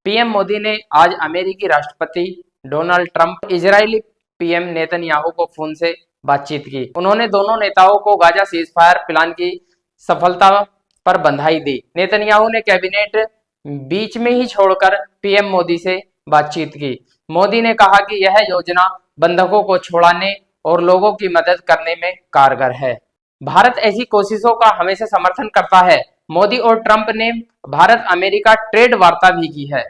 PM Modi ने आज अमेरिकी राष्ट्रपति Donald Trump, Israeli PM Netanyahu को फोन से बातचीत की। उन्होंने दोनों नेताओं को गाजा सीजफायर प्लान की सफलता पर बधाई दी। नेतन्याहू ने कैबिनेट बीच में ही छोड़कर पीएम मोदी से बातचीत की। मोदी ने कहा कि यह योजना बंधकों को छुड़ाने और लोगों की मदद करने में कारगर है। भारत ऐसी कोशिशों का हमेशा समर्थन करता है। मोदी और ट्रंप ने भारत अमेरिका ट्रेड वार्ता भी की है।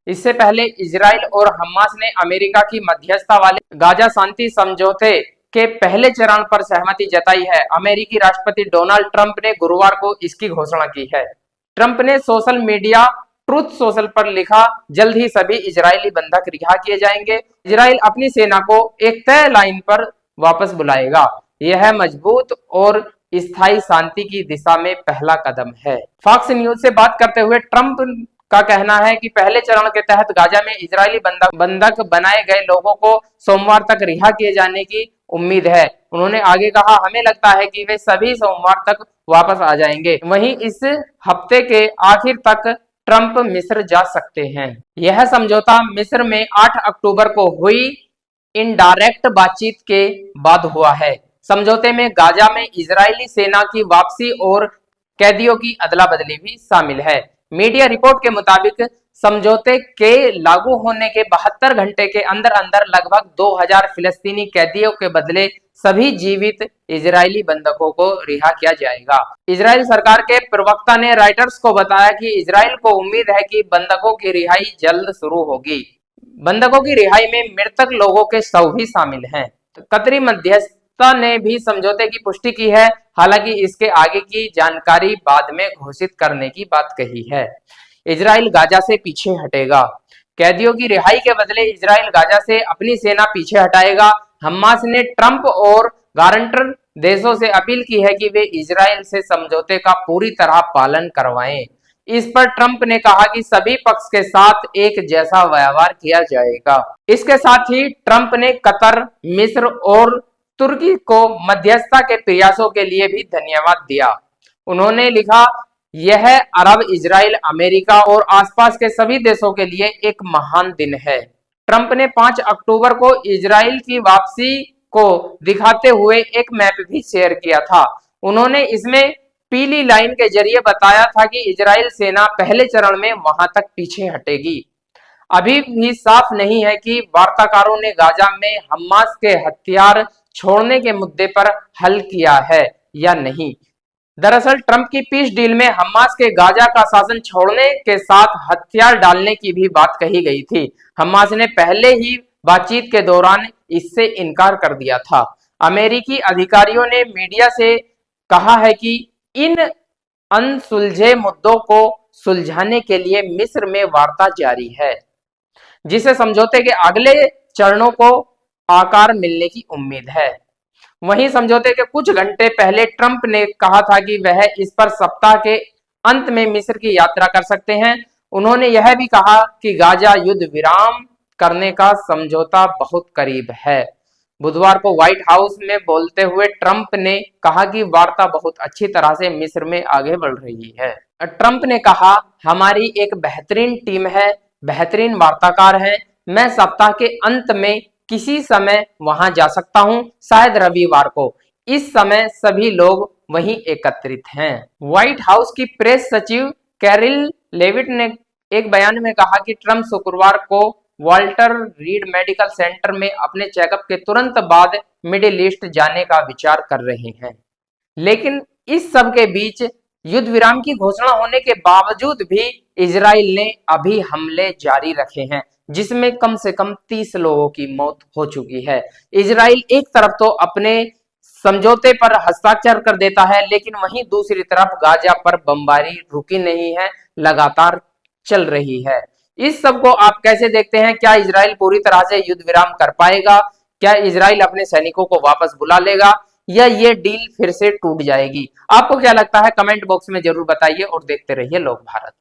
इससे पहले इजराइल और हमास ने अमेरिका की मध्यस्थता वाले गाजा शांति समझौते के पहले चरण पर सहमति जताई है। अमेरिकी राष्ट्रपति डोनाल्ड ट्रंप ने गुरुवार को इसकी घोषणा की है। ट्रंप ने सोशल मीडिया ट्रूथ सोशल पर लिखा, जल्द ही सभी इजरायली बंधक रिहा किए जाएंगे। इजराइल अपनी सेना को एक तय लाइन पर वापस बुलाएगा। यह मजबूत और स्थायी शांति की दिशा में पहला कदम है। फॉक्स न्यूज से बात करते हुए ट्रंप का कहना है कि पहले चरण के तहत गाजा में इजरायली बंधक बनाए गए लोगों को सोमवार तक रिहा किए जाने की उम्मीद है। उन्होंने आगे कहा, हमें लगता है कि वे सभी सोमवार तक वापस आ जाएंगे। वहीं इस हफ्ते के आखिर तक ट्रंप मिस्र जा सकते हैं। यह समझौता मिस्र में 8 अक्टूबर को हुई इनडायरेक्ट बातचीत के बाद हुआ है। समझौते में गाजा में इजरायली सेना की वापसी और कैदियों की अदला बदली भी शामिल है। मीडिया रिपोर्ट के मुताबिक समझौते के लागू होने के 72 घंटे के अंदर अंदर लगभग 2000 फिलिस्तीनी कैदियों के बदले सभी जीवित इजरायली बंधकों को रिहा किया जाएगा। इजरायल सरकार के प्रवक्ता ने रॉयटर्स को बताया कि इजरायल को उम्मीद है कि बंधकों की रिहाई जल्द शुरू होगी। बंधकों की रिहाई में मृतक लोगों के शव भी शामिल हैं। कतरी मध्यस्थता ने भी समझौते की पुष्टि की है, हालांकि इसके आगे की जानकारी बाद में घोषित करने की बात कही है। इजराइल गाजा से पीछे हटेगा। कैदियों की रिहाई के बदले इजराइल गाजा से अपनी सेना पीछे हटाएगा। हमास ने ट्रंप और गारंटर देशों से अपील की है कि वे इजराइल से समझौते का पूरी तरह पालन करवाएं। इस पर ट्रंप ने कहा कि सभी पक्ष के साथ एक जैसा व्यवहार किया जाएगा। इसके साथ ही ट्रंप ने कतर, मिस्र और तुर्की को मध्यस्थता के प्रयासों के लिए भी धन्यवाद दिया। उन्होंने लिखा, यह अरब, इजराइल, अमेरिका और आसपास के सभी देशों के लिए एक महान दिन है। ट्रंप ने 5 अक्टूबर को इजराइल की वापसी को दिखाते हुए एक मैप भी शेयर किया था। उन्होंने इसमें पीली लाइन के जरिए बताया था कि इजराइल सेना पहले चरण में वहां तक पीछे हटेगी। अभी भी साफ नहीं है कि वार्ताकारों ने गाजा में हमास के हथियार छोड़ने के मुद्दे पर हल किया है या नहीं। दरअसल ट्रंप की पीस डील में हमास के गाजा का शासन छोड़ने के साथ हथियार डालने की भी बात कही गई थी। हमास ने पहले ही बातचीत के दौरान इससे इनकार कर दिया था। अमेरिकी अधिकारियों ने मीडिया से कहा है कि इन अनसुलझे मुद्दों को सुलझाने के लिए मिस्र में वार्ता जारी है, जिसे समझौते के अगले चरणों को आकार मिलने की उम्मीद है। वहीं समझौते के कुछ घंटे पहले ट्रंप ने कहा था कि वह इस पर सप्ताह के अंत में मिस्र की यात्रा कर सकते हैं। उन्होंने यह भी कहा कि गाजा युद्ध विराम करने का समझौता बहुत करीब है। बुधवार को व्हाइट हाउस में बोलते हुए ट्रंप ने कहा कि वार्ता बहुत अच्छी तरह से मिस्र में आगे बढ़ रही है। ट्रंप ने कहा, हमारी एक बेहतरीन टीम है, बेहतरीन वार्ताकार हैं। मैं सप्ताह के अंत में किसी समय वहां जा सकता हूं, शायद रविवार को। इस समय सभी लोग वहीं एकत्रित हैं। व्हाइट हाउस की प्रेस सचिव कैरिल लेविट ने एक बयान में कहा कि ट्रंप शुक्रवार को वाल्टर रीड मेडिकल सेंटर में अपने चेकअप के तुरंत बाद मिडिल ईस्ट जाने का विचार कर रहे हैं। लेकिन इस सब के बीच युद्ध विराम की घोषणा होने के बावजूद भी इजराइल ने अभी हमले जारी रखे हैं, जिसमें कम से कम 30 लोगों की मौत हो चुकी है। इजराइल एक तरफ तो अपने समझौते पर हस्ताक्षर कर देता है, लेकिन वहीं दूसरी तरफ गाजा पर बमबारी रुकी नहीं है, लगातार चल रही है। इस सब को आप कैसे देखते हैं? क्या इजराइल पूरी तरह से युद्ध विराम कर पाएगा? क्या इजराइल अपने सैनिकों को वापस बुला लेगा या ये डील फिर से टूट जाएगी? आपको क्या लगता है? कमेंट बॉक्स में जरूर बताइए और देखते रहिए लोक भारत।